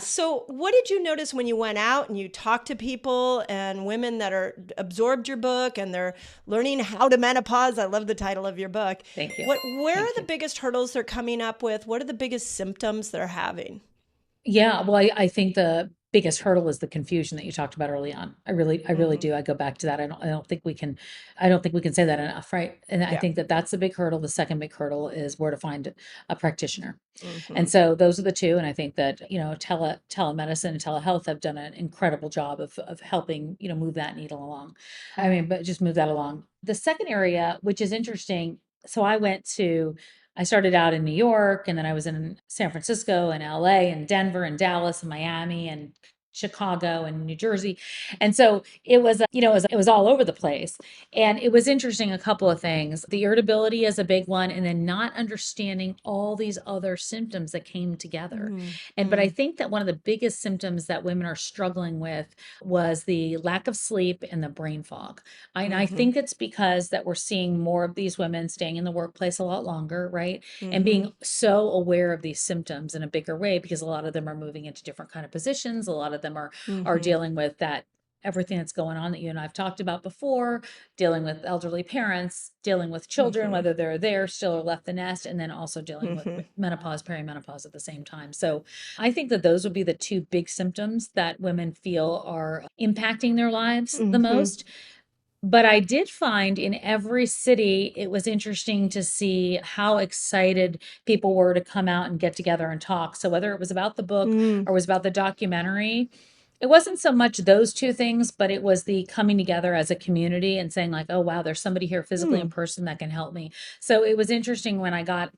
So, what did you notice when you went out and you talked to people and women that are absorbed your book and they're learning how to menopause? I love the title of your book. Thank you. Where are Thank the you. biggest hurdles they're coming up with? What are the biggest symptoms they're having? Yeah, well, I think the biggest hurdle is the confusion that you talked about early on. I really Hmm. do. I go back to that. I don't think we can say that enough, right? And I Yeah. think that that's the big hurdle. The second big hurdle is where to find a practitioner. And Hmm. so those are the two. And I think that, telemedicine and telehealth have done an incredible job of helping, move that needle along. I mean, but just move that along. The second area, which is interesting. So I started out in New York, and then I was in San Francisco and LA and Denver and Dallas and Miami and Chicago and New Jersey. And so it was all over the place. And it was interesting, a couple of things. The irritability is a big one, and then not understanding all these other symptoms that came together. But I Hmm. think that one of the biggest symptoms that women are struggling with was the lack of sleep and the brain fog. And I Hmm. think it's because that we're seeing more of these women staying in the workplace a lot longer, right? And Hmm. being so aware of these symptoms in a bigger way, because a lot of them are moving into different kind of positions. A lot of them are Hmm. dealing with that everything that's going on that you and I've talked about before, dealing with elderly parents, dealing with children, Hmm. whether they're there still or left the nest, and then also dealing with Hmm. menopause, perimenopause at the same time. So I think that those would be the two big symptoms that women feel are impacting their lives the Hmm. most. But I did find in every city, it was interesting to see how excited people were to come out and get together and talk. So whether it was about the book Hmm. or was about the documentary, it wasn't so much those two things, but it was the coming together as a community and saying like, oh wow, there's somebody here physically in Hmm. person that can help me. So it was interesting when I got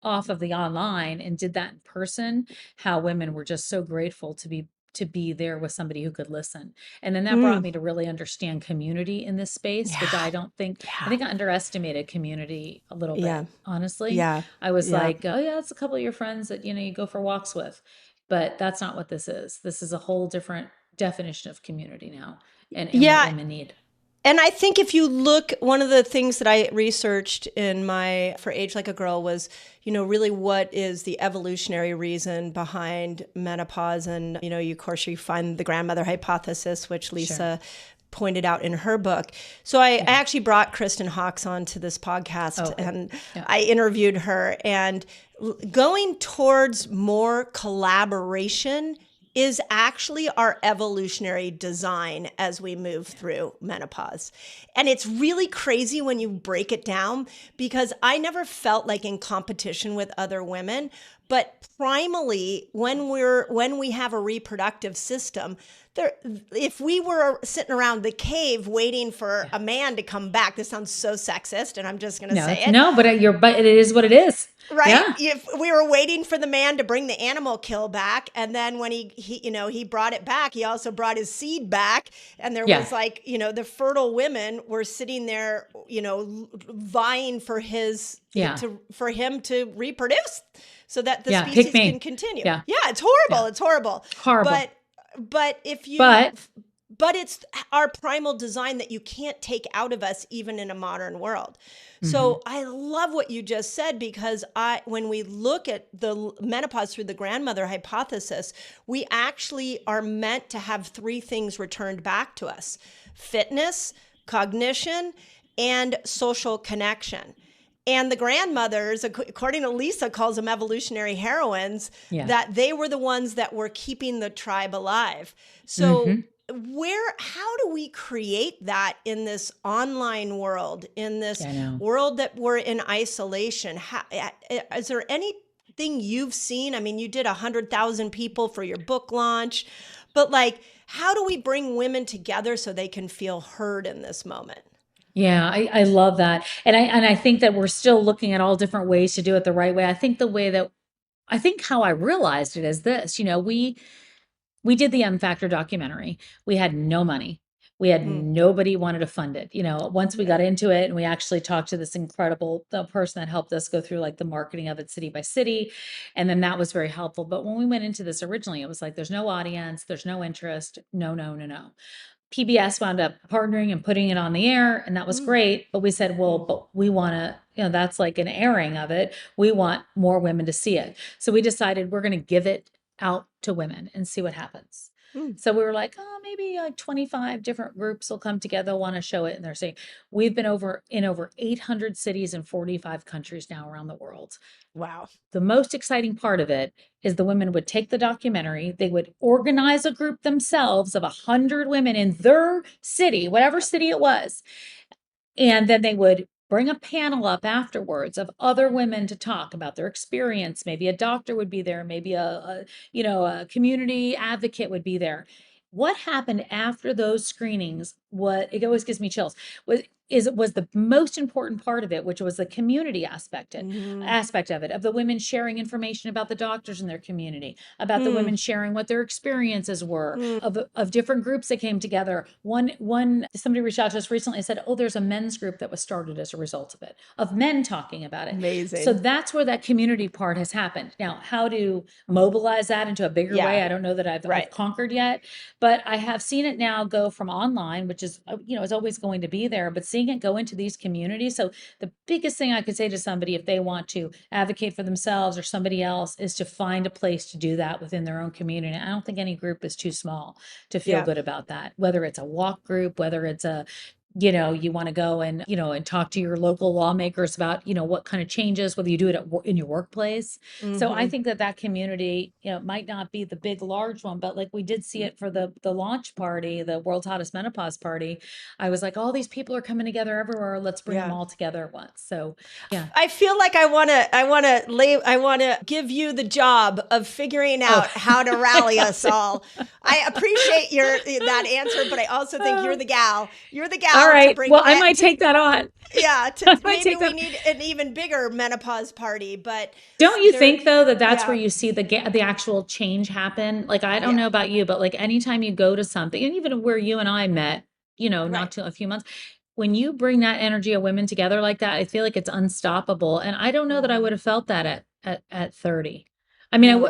off of the online and did that in person, how women were just so grateful to be there with somebody who could listen. And then that brought Hmm. me to really understand community in this space, which Yeah. I Yeah. think I underestimated community a little bit, Yeah. honestly. Yeah. I was Yeah. like, oh yeah, it's a couple of your friends that you go for walks with. But that's not what this is. This is a whole different definition of community now, and what Yeah. women need. And I think if you look, one of the things that I researched in my for Age Like a Girl was, really what is the evolutionary reason behind menopause. And, of course, you find the grandmother hypothesis, which Sure. Lisa pointed out in her book. So I Yeah. actually brought Kristen Hawkes onto this podcast Oh, good. and Yeah. I interviewed her. And going towards more collaboration is actually our evolutionary design as we move through menopause. And it's really crazy when you break it down because I never felt like in competition with other women, but primally when we have a reproductive system, there, if we were sitting around the cave waiting for Yeah. a man to come back, this sounds so sexist and I'm just going to No, say it, no, but it is what it is. right? Yeah. If we were waiting for the man to bring the animal kill back, and then when he brought it back, he also brought his seed back, and there Yeah. was like, the fertile women were sitting there, vying for Yeah. for him to reproduce, so that the Yeah. Pick species can me. continue. Yeah. Yeah, it's horrible. Yeah. It's horrible, Horrible. but but if you But but it's our primal design that you can't take out of us even in a modern world. mhm. So I love what you just said because when we look at the menopause through the grandmother hypothesis, we actually are meant to have three things returned back to us: fitness, cognition, and social connection. And the grandmothers, according to Lisa, calls them evolutionary heroines, Yeah. that they were the ones that were keeping the tribe alive. So Mhm. how do we create that in this online world, in this I know. world that we're in isolation? Is there anything you've seen? I mean, you did 100,000 people for your book launch, but like, how do we bring women together so they can feel heard in this moment? Yeah, I love that. And I think that we're still looking at all different ways to do it the right way. I think how I realized it is this, we did the M Factor documentary. We had no money. We had Mm, nobody wanted to fund it. Once we yeah. got into it and we actually talked to this incredible the person that helped us go through like the marketing of it city by city. And then that was very helpful. But when we went into this originally, it was like, there's no audience, there's no interest. No, no, no, no. PBS wound up partnering and putting it on the air, and that was Mm, great. But we said, well, mm, but we want to, that's like an airing of it. We want more women to see it. So we decided we're going to give it out to women and see what happens. Mm. So we were like, oh, maybe like 25 different groups will come together, want to show it. And they're saying, we've been in over 800 cities in 45 countries now around the world. Wow. The most exciting part of it is the women would take the documentary, they would organize a group themselves of 100 women in their city, whatever city it was, and then they would bring a panel up afterwards of other women to talk about their experience. Maybe a doctor would be there, maybe a community advocate would be there. What happened after those screenings, what it always gives me chills, was the most important part of it, which was the community aspect of it, of the women sharing information about the doctors in their community, about the women sharing what their experiences were, of different groups that came together. One somebody reached out to us recently and said, oh, there's a men's group that was started as a result of it, of men talking about it. Amazing. So that's where that community part has happened. Now, how to mobilize that into a bigger way, I don't know that I've conquered yet, but I have seen it now go from online, which is, is always going to be there, but seeing it go into these communities. So the biggest thing I could say to somebody, if they want to advocate for themselves or somebody else, is to find a place to do that within their own community. I don't think any group is too small to feel good about that, whether it's a walk group, whether it's you want to go and, and talk to your local lawmakers about, what kind of changes, whether you do it in your workplace. So I think that community, might not be the big, large one, but like we did see it for the launch party, the World's Hottest Menopause Party. I was like, all these people are coming together everywhere. Let's bring them all together at once. So, yeah. I feel like I want to give you the job of figuring out how to rally us all. I appreciate that answer, but I also think you're the gal. You're the gal. All right. Well, I might take that on. Yeah. Maybe we need an even bigger menopause party, but don't you think though that's where you see the actual change happen? Like, I don't know about you, but like anytime you go to something, and even where you and I met, not too a few months, when you bring that energy of women together like that, I feel like it's unstoppable. And I don't know that I would have felt that at 30. I mean,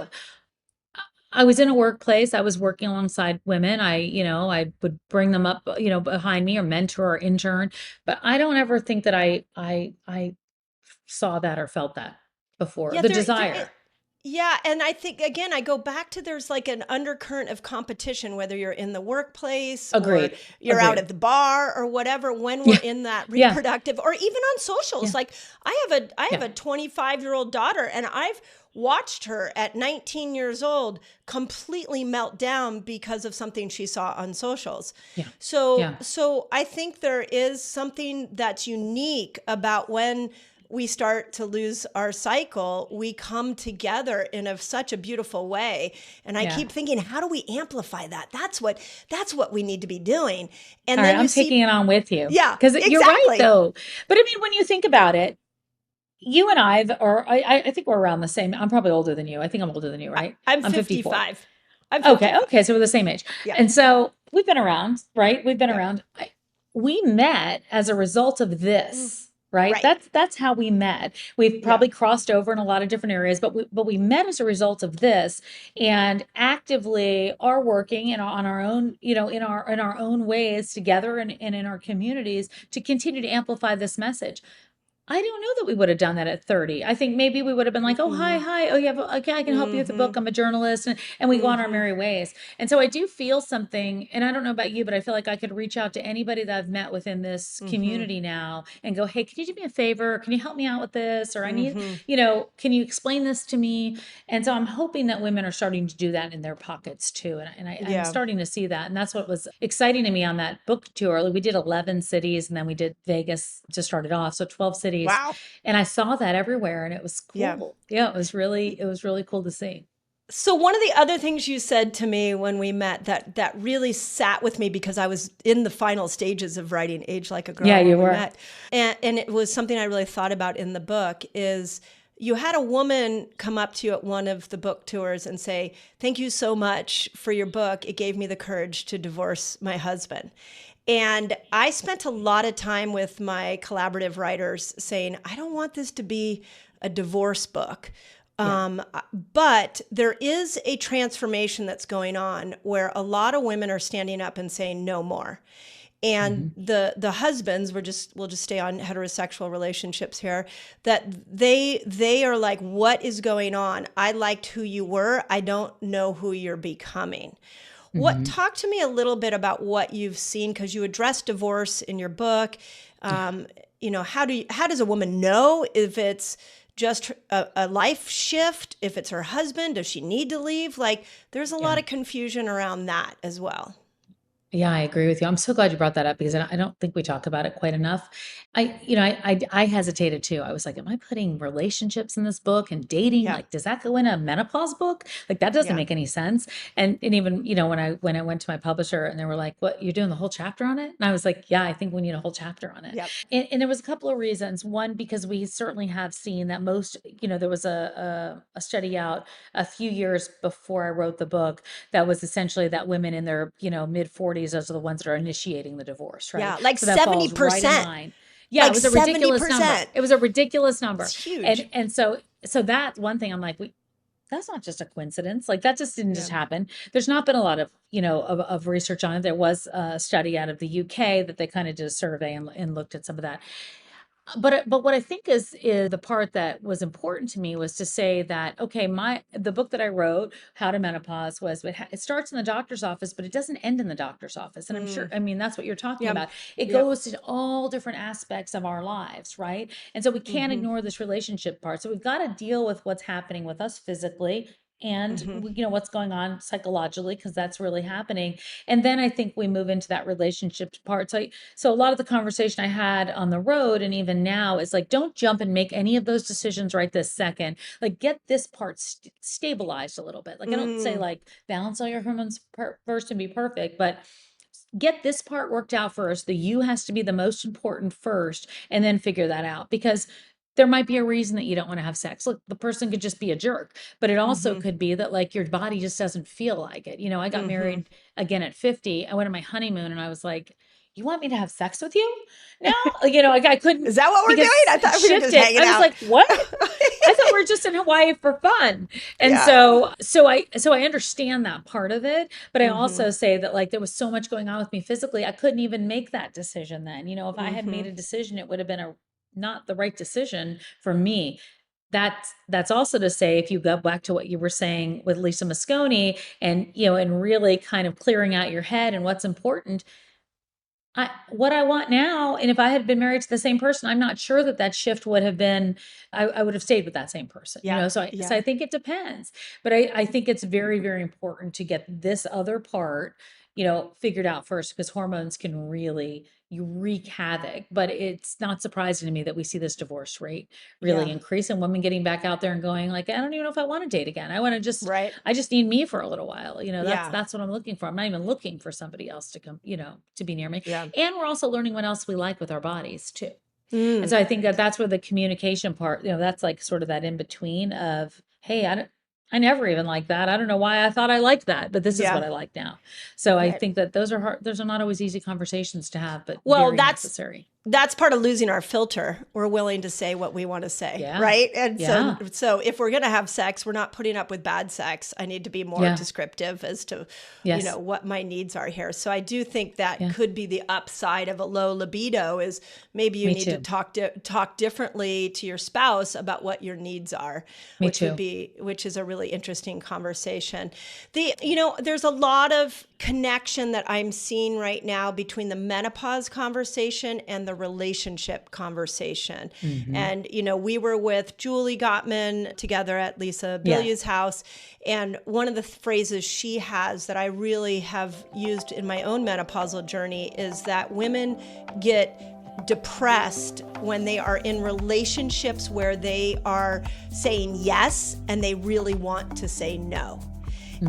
I was in a workplace. I was working alongside women. I would bring them up, behind me, or mentor or intern, but I don't ever think that I saw that or felt that before. The desire. Yeah. And I think, again, I go back to there's like an undercurrent of competition, whether you're in the workplace or you're out at the bar or whatever, when we're in that reproductive or even on socials. Like I have a 25-year-old daughter, and I've watched her at 19 years old completely melt down because of something she saw on socials. So I think there is something that's unique about when we start to lose our cycle, we come together in such a beautiful way. And I keep thinking, how do we amplify that? That's what we need to be doing. And then I'm taking it on with you. Yeah, because you're right though. But I mean, when you think about it, you and I think we're around the same. I'm probably older than you. I think I'm older than you, right? I'm 55. Okay. So we're the same age. Yeah. And so we've been around, right? We've been around. We met as a result of this. Right? That's how we met. We've probably crossed over in a lot of different areas, but we met as a result of this, and actively are working on our own, in our own ways together and in our communities to continue to amplify this message. I don't know that we would have done that at 30. I think maybe we would have been like, oh, hi. Oh, yeah, okay, I can help you with the book. I'm a journalist. And we go on our merry ways. And so I do feel something, and I don't know about you, but I feel like I could reach out to anybody that I've met within this community now and go, hey, can you do me a favor? Can you help me out with this? Or I need, can you explain this to me? And so I'm hoping that women are starting to do that in their pockets too. And I'm starting to see that. And that's what was exciting to me on that book tour. We did 11 cities, and then we did Vegas to start it off. So 12 cities. Wow. And I saw that everywhere, and it was cool. Yeah, it was really cool to see. So one of the other things you said to me when we met that really sat with me, because I was in the final stages of writing Age Like a Girl. Yeah, you were. Met, and it was something I really thought about in the book is you had a woman come up to you at one of the book tours and say, thank you so much for your book. It gave me the courage to divorce my husband. And I spent a lot of time with my collaborative writers saying, I don't want this to be a divorce book. But there is a transformation that's going on where a lot of women are standing up and saying no more. and the husbands, we'll just stay on heterosexual relationships here, that they are like, what is going on? I liked who you were. I don't know who you're becoming. Talk to me a little bit about what you've seen, because you address divorce in your book. You know, how does a woman know if it's just a life shift, if it's her husband, does she need to leave? Like, there's a lot of confusion around that as well. Yeah, I agree with you. I'm so glad you brought that up because I don't think we talk about it quite enough. I hesitated too. I was like, am I putting relationships in this book and dating? Yeah. Like, does that go in a menopause book? Like, that doesn't Yeah. make any sense. And even, when I went to my publisher and they were like, what, you're doing the whole chapter on it? And I was like, yeah, I think we need a whole chapter on it. Yep. And there was a couple of reasons. One, because we certainly have seen that most, there was a study out a few years before I wrote the book that was essentially that women in their, mid 40s, those are the ones that are initiating the divorce, right? Yeah, like So that falls right in 70%. line. Yeah, Like it was a ridiculous 70%. number. It was a ridiculous number. It's huge. And so that's one thing I'm like, that's not just a coincidence. Like, that just didn't just happen. There's not been a lot of, of research on it. There was a study out of the UK that they kind of did a survey and looked at some of that. But what I think is the part that was important to me was to say that, okay, the book that I wrote, How to Menopause, it starts in the doctor's office, but it doesn't end in the doctor's office. And I'm sure, I mean, that's what you're talking about. It goes to all different aspects of our lives, right? And so we can't ignore this relationship part. So we've got to deal with what's happening with us physically and what's going on psychologically, because that's really happening. And then I think we move into that relationship part. So a lot of the conversation I had on the road and even now is like, don't jump and make any of those decisions right this second. Like, get this part stabilized a little bit. Like, I don't say like balance all your hormones first and be perfect, but get this part worked out first. The you has to be the most important first, and then figure that out, because there might be a reason that you don't want to have sex. Look, the person could just be a jerk, but it also could be that like your body just doesn't feel like it. I got married again at 50. I went on my honeymoon and I was like, you want me to have sex with you now? Like, I couldn't. Is that what we're doing? I thought we were just hanging out. I was like, what? I thought we were just in Hawaii for fun. And so I understand that part of it, but I also say that like there was so much going on with me physically, I couldn't even make that decision then. If I had made a decision, it would have been not the right decision for me. That's also to say, if you go back to what you were saying with Lisa Mosconi and, and really kind of clearing out your head and what's important, what I want now, and if I had been married to the same person, I'm not sure that shift would have been, I would have stayed with that same person, so I think it depends, but I think it's very, very important to get this other part, figured out first, because hormones can really wreak havoc. But it's not surprising to me that we see this divorce rate really increase, and women getting back out there and going like, I don't even know if I want to date again. I want to just, I just need me for a little while. That's what I'm looking for. I'm not even looking for somebody else to come, to be near me. Yeah. And we're also learning what else we like with our bodies too. And so I think that's where the communication part, that's like sort of that in between of, hey, I never even liked that. I don't know why I thought I liked that, but this is what I like now. So I think that those are hard. Those are not always easy conversations to have, but very necessary. That's part of losing our filter. We're willing to say what we want to say, right? And so if we're going to have sex, we're not putting up with bad sex. I need to be more descriptive as to, what my needs are here. So I do think that could be the upside of a low libido is maybe you need to talk differently to your spouse about what your needs are, which is a really interesting conversation. There's a lot of connection that I'm seeing right now between the menopause conversation and the relationship conversation. And, we were with Julie Gottman together at Lisa Bilyeu's house. And one of the phrases she has that I really have used in my own menopausal journey is that women get depressed when they are in relationships where they are saying yes and they really want to say no.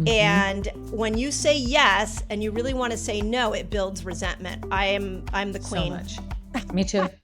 And when you say yes and you really want to say no, it builds resentment. I'm the queen. So much. Me too.